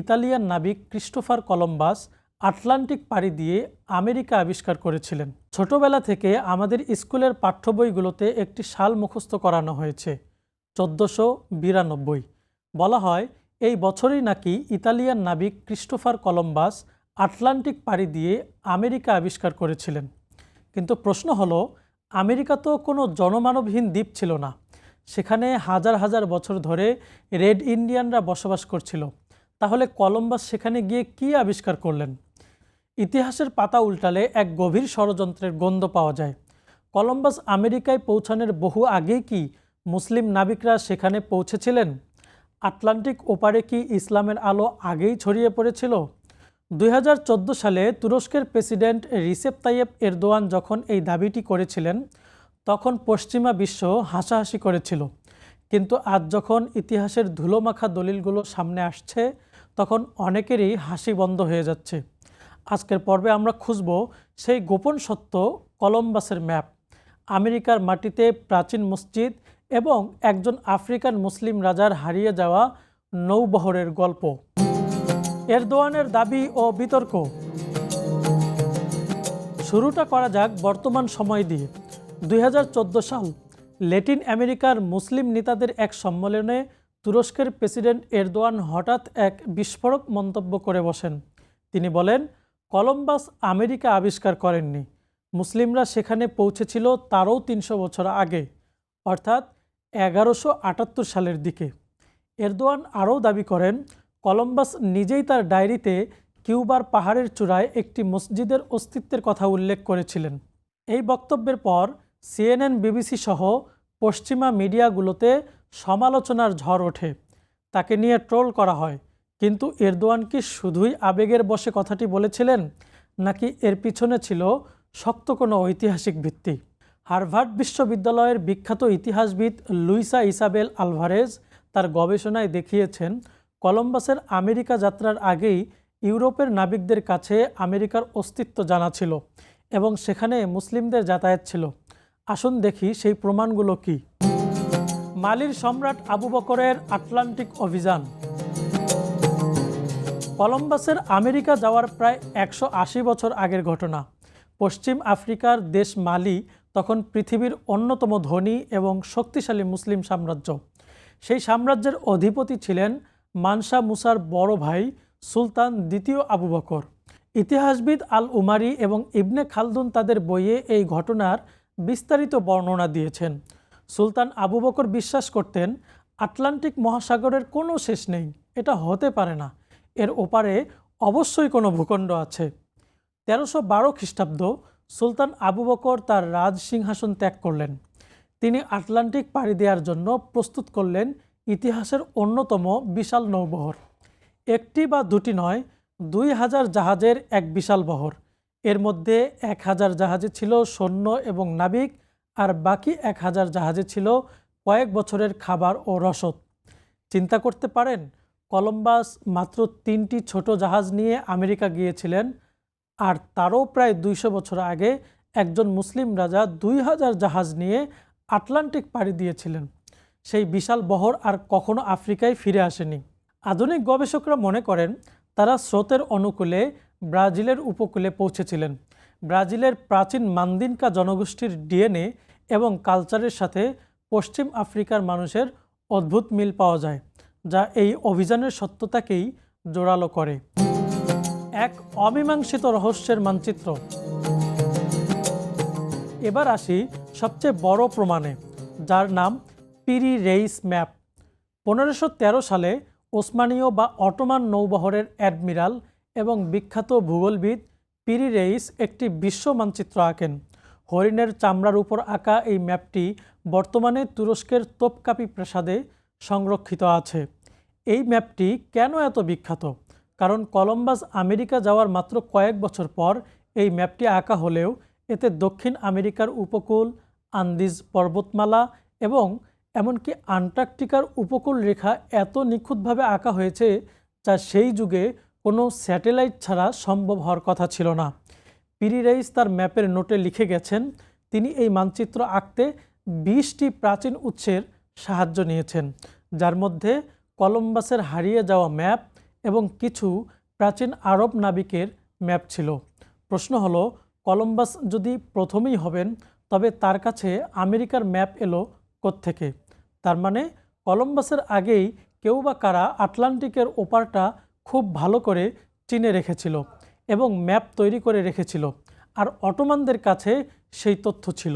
Italian নাবিক Christopher Columbus Atlantic পাড়ি দিয়ে আমেরিকা আবিষ্কার করেছিলেন। ছোটবেলা থেকে আমাদের স্কুলের পাঠ্য বইগুলোতে একটি সাল মুখস্থ করানো হয়েছে, 1492। বলা হয় এই বছরই নাকি ইতালিয়ান নাবিক ক্রিস্টোফার কলম্বাস আটলান্টিক পাড়ি দিয়ে আমেরিকা আবিষ্কার করেছিলেন। কিন্তু প্রশ্ন হলো, আমেরিকা তো কোনো জনমানবহীন দ্বীপ ছিল না। সেখানে হাজার হাজার বছর ধরে রেড ইন্ডিয়ানরা বসবাস করছিল। তাহলে কলম্বাস সেখানে গিয়ে কি আবিষ্কার করলেন? ইতিহাসের পাতা উল্টালে এক গভীর ষড়যন্ত্রের গন্ধ পাওয়া যায়। কলম্বাস আমেরিকায় পৌঁছানোর বহু আগেই কি মুসলিম নাবিকরা সেখানে পৌঁছেছিলেন? আটলান্টিক ওপারে কি ইসলামের আলো আগেই ছড়িয়ে পড়েছিল? 2014 সালে তুরস্কের প্রেসিডেন্ট রিসেপ তাইয়েপ এরদোয়ান যখন এই দাবিটি করেছিলেন, তখন পশ্চিমা বিশ্ব হাসাহাসি করেছিল। কিন্তু আজ যখন ইতিহাসের ধুলোমাখা দলিলগুলো সামনে আসছে, তখন অনেকেরই হাসি বন্ধ হয়ে যাচ্ছে। আজকের পর্বে আমরা খুঁজব সেই গোপন সত্য, কলম্বাসের ম্যাপ, আমেরিকার মাটিতে প্রাচীন মসজিদ এবং একজন আফ্রিকান মুসলিম রাজার হারিয়ে যাওয়া নৌবহরের গল্প। এরদোয়ানের দাবি ও বিতর্ক। শুরুটা করা যাক বর্তমান সময় দিয়ে। 2014 সাল, ল্যাটিন আমেরিকার মুসলিম নেতাদের এক সম্মেলনে তুরস্কের প্রেসিডেন্ট এরদোয়ান হঠাৎ এক বিস্ফোরক মন্তব্য করে বসেন। তিনি বলেন, কলম্বাস আমেরিকা আবিষ্কার করেননি, মুসলিমরা সেখানে পৌঁছেছিল তারও 300 বছর আগে, অর্থাৎ 1178 সালের দিকে। এরদোয়ান আরও দাবি করেন, কলম্বাস নিজেই তার ডায়েরিতে কিউবার পাহাড়ের চূড়ায় একটি মসজিদের অস্তিত্বের কথা উল্লেখ করেছিলেন। এই বক্তব্যের পর CNN, BBC সহ পশ্চিমা মিডিয়াগুলোতে সমালোচনার ঝড় ওঠে। তাকে নিয়ে ট্রোল করা হয়। কিন্তু এরদোয়ান কি শুধুই আবেগের বশে কথাটি বলেছিলেন, নাকি এর পিছনে ছিল শক্ত কোনো ঐতিহাসিক ভিত্তি? হার্ভার্ড বিশ্ববিদ্যালয়ের বিখ্যাত ইতিহাসবিদ লুইসা ইসাবেল আলভারেজ তার গবেষণায় দেখিয়েছেন, কলম্বাসের আমেরিকা যাত্রার আগেই ইউরোপের নাবিকদের কাছে আমেরিকার অস্তিত্ব জানা ছিল এবং সেখানে মুসলিমদের যাতায়াত ছিল। আসুন দেখি সেই প্রমাণগুলো কি। মালির সম্রাট আবু বকরের আটলান্টিক অভিযান। কলম্বাসের আমেরিকা যাওয়ার প্রায় 180 বছর আগের ঘটনা। পশ্চিম আফ্রিকার দেশ মালি তখন পৃথিবীর অন্যতম ধনী এবং শক্তিশালী মুসলিম সাম্রাজ্য। সেই সাম্রাজ্যের অধিপতি ছিলেন মানসা মুসার বড় ভাই সুলতান দ্বিতীয় আবু বকর। ইতিহাসবিদ আল উমারি এবং ইবনে খালদুন তাদের বইয়ে এই ঘটনার বিস্তারিত বর্ণনা দিয়েছেন। সুলতান আবু বকর বিশ্বাস করতেন, আটলান্টিক মহাসাগরের কোনো শেষ নেই, এটা হতে পারে না, এর ওপারে অবশ্যই কোনো ভূখণ্ড আছে। 1312 খ্রিস্টাব্দ সুলতান আবু বকর তার রাজ সিংহাসন ত্যাগ করলেন। তিনি আটলান্টিক পাড়ি দেওয়ার জন্য প্রস্তুত করলেন ইতিহাসের অন্যতম বিশাল নৌবহর। একটি বা দুটি নয়, 2000 জাহাজের এক বিশাল বহর। এর মধ্যে 1000 জাহাজে ছিল সৈন্য এবং নাবিক, আর বাকি 1000 জাহাজে ছিল কয়েক বছরের খাবার ও রসদ। চিন্তা করতে পারেন, কলম্বাস মাত্র 3টি ছোট জাহাজ নিয়ে আমেরিকা গিয়েছিলেন, আর তারও প্রায় 200 বছর আগে একজন মুসলিম রাজা 2000 জাহাজ নিয়ে আটলান্টিক পাড়ি দিয়েছিলেন। সেই বিশাল বহর আর কখনো আফ্রিকায় ফিরে আসেনি। আধুনিক গবেষকরা মনে করেন তারা স্রোতের অনুকূলে ব্রাজিলের উপকূলে পৌঁছেছিলেন। ব্রাজিলের প্রাচীন মান্দিনকা জনগোষ্ঠীর ডিএনএ এবং কালচারের সাথে পশ্চিম আফ্রিকার মানুষের অদ্ভুত মিল পাওয়া যায়, যা এই অভিযানের সত্যতাকেই জোরালো করে। এক অমীমাংসিত রহস্যের মানচিত্র। এবার আসি সবচেয়ে বড় প্রমাণে, যার নাম পিরি রেইস ম্যাপ। 1513 সালে ওসমানীয় বা অটোমান নৌবহরের অ্যাডমিরাল এবং বিখ্যাত ভূগোলবিদ পিরি রেইস একটি বিশ্ব মানচিত্র আঁকেন। হরিণের চামড়ার উপর আঁকা এই ম্যাপটি বর্তমানে তুরস্কের তোপকাপি প্রাসাদে সংরক্ষিত আছে। এই ম্যাপটি কেন এত বিখ্যাত? কারণ কলম্বাস আমেরিকা যাওয়ার মাত্র কয়েক বছর পর এই ম্যাপটি আঁকা হলেও এতে দক্ষিণ আমেরিকার উপকূল, আন্দিজ পর্বতমালা এবং এমনকি আন্টার্কটিকার উপকূল রেখা এত নিখুঁতভাবে আঁকা হয়েছে, যা সেই যুগে কোনো স্যাটেলাইট ছাড়া সম্ভব হওয়ার কথা ছিল না। পিরি রেইস তার ম্যাপের নোটে লিখে গেছেন, তিনি এই মানচিত্র আঁকতে 20টি প্রাচীন উৎসের সাহায্য নিয়েছেন, যার মধ্যে কলম্বাসের হারিয়ে যাওয়া ম্যাপ এবং কিছু প্রাচীন আরব নাবিকের ম্যাপ ছিল। প্রশ্ন হলো, কলম্বাস যদি প্রথমেই হবেন তবে তার কাছে আমেরিকার ম্যাপ এলো কোত্থেকে? তার মানে কলম্বাসের আগেই কেউ বা কারা আটলান্টিকের ওপারটা খুব ভালো করে চিনে রেখেছিল এবং ম্যাপ তৈরি করে রেখেছিল, আর অটোমানদের কাছে সেই তথ্য ছিল।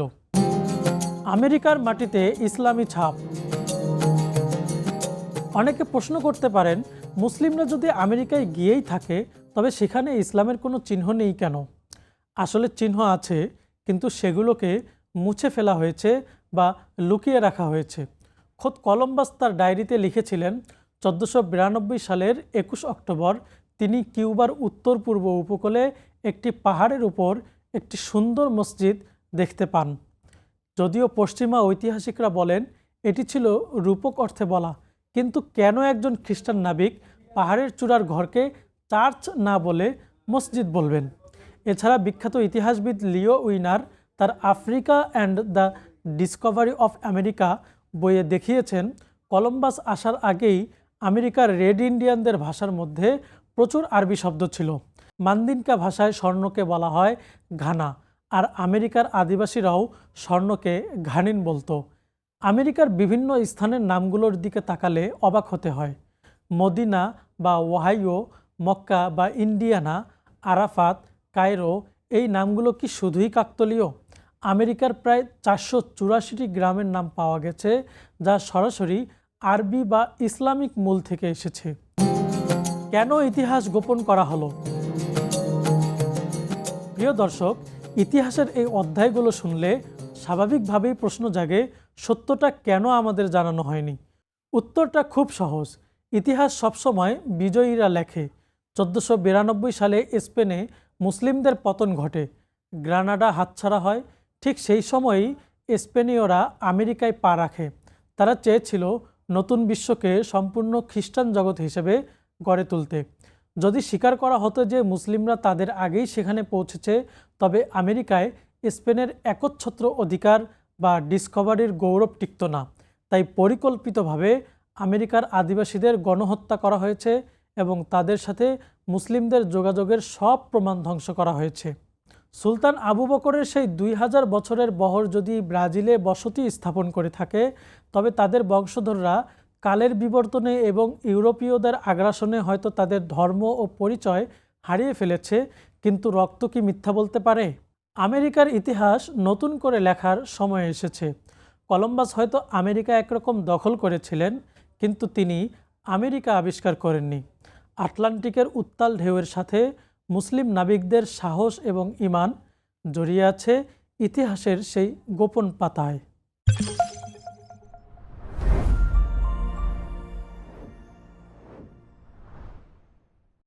আমেরিকার মাটিতে ইসলামী ছাপ। অনেকে প্রশ্ন করতে পারেন, মুসলিমরা যদি আমেরিকায় গিয়েই থাকে তবে সেখানে ইসলামের কোনো চিহ্ন নেই কেন? আসলে চিহ্ন আছে, কিন্তু সেগুলোকে মুছে ফেলা হয়েছে বা লুকিয়ে রাখা হয়েছে। খোদ কলম্বাস তার ডায়েরিতে লিখেছিলেন 1492 সালের 21 অক্টোবর তিনি কিউবার উত্তর পূর্ব উপকূলে একটি পাহাড়ের উপর একটি সুন্দর মসজিদ দেখতে পান। যদিও পশ্চিমা ঐতিহাসিকরা বলেন এটি ছিল রূপক অর্থে বলা, কিন্তু কেন একজন খ্রিস্টান নাবিক পাহাড়ের চূড়ার ঘরকে চার্চ না বলে মসজিদ বলবেন? এছাড়া বিখ্যাত ইতিহাসবিদ লিও উইনার তার Africa and the Discovery of America বইয়ে দেখিয়েছেন কলম্বাস আসার আগেই আমেরিকার রেড ইন্ডিয়ানদের ভাষার মধ্যে প্রচুর আরবি শব্দ ছিল। মান্দিনকা ভাষায় স্বর্ণকে বলা হয় ঘানা, আর আমেরিকার আদিবাসীরাও স্বর্ণকে ঘানিন বলতো। আমেরিকার বিভিন্ন স্থানের নামগুলোর দিকে তাকালে অবাক হতে হয়। মদিনা বা ওহাইও, মক্কা বা ইন্ডিয়ানা, আরাফাত, কায়রো, এই নামগুলো কি শুধুই কাকতলীয়? আমেরিকার প্রায় 484টি গ্রামের নাম পাওয়া গেছে যা সরাসরি আরবি বা ইসলামিক মূল থেকে এসেছে। কেন ইতিহাস গোপন করা হলো? প্রিয় দর্শক, ইতিহাসের এই অধ্যায়গুলো শুনলে স্বাভাবিকভাবেই প্রশ্ন জাগে, সত্যটা কেন আমাদের জানানো হয়নি? উত্তরটা খুব সহজ। ইতিহাস সবসময় বিজয়ীরা লেখে। 1492 সালে স্পেনে মুসলিমদের পতন ঘটে, গ্রানাডা হাতছাড়া হয়। ঠিক সেই সময়ই স্পেনীয়রা আমেরিকায় পা রাখে। তারা চেয়েছিল নতুন বিশ্বকে সম্পূর্ণ খ্রিস্টান জগৎ হিসেবে গড়ে তুলতে। যদি স্বীকার করা হতো যে মুসলিমরা তাদের আগেই সেখানে পৌঁছেছে, তবে আমেরিকায় স্পেনের একচ্ছত্র অধিকার বা ডিসকভারির গৌরব টিকত না। তাই পরিকল্পিতভাবে আমেরিকার আদিবাসীদের গণহত্যা করা হয়েছে এবং তাদের সাথে মুসলিমদের যোগাযোগের সব প্রমাণ ধ্বংস করা হয়েছে। সুলতান আবু বকরের সেই 2000 বছরের বহর যদি ব্রাজিলে বসতি স্থাপন করে থাকে, তবে তাদের বংশধররা কালের বিবর্তনে এবং ইউরোপীয়দের আগ্রাসনে হয়তো তাদের ধর্ম ও পরিচয় হারিয়ে ফেলেছে, কিন্তু রক্ত কি মিথ্যা বলতে পারে? আমেরিকার ইতিহাস নতুন করে লেখার সময় এসেছে। কলম্বাস হয়তো আমেরিকা একরকম দখল করেছিলেন, কিন্তু তিনি আমেরিকা আবিষ্কার করেননি। আটলান্টিকের উত্তাল ঢেউয়ের সাথে মুসলিম নাবিকদের সাহস এবং ঈমান জড়িয়ে আছে ইতিহাসের সেই গোপন পাতায়।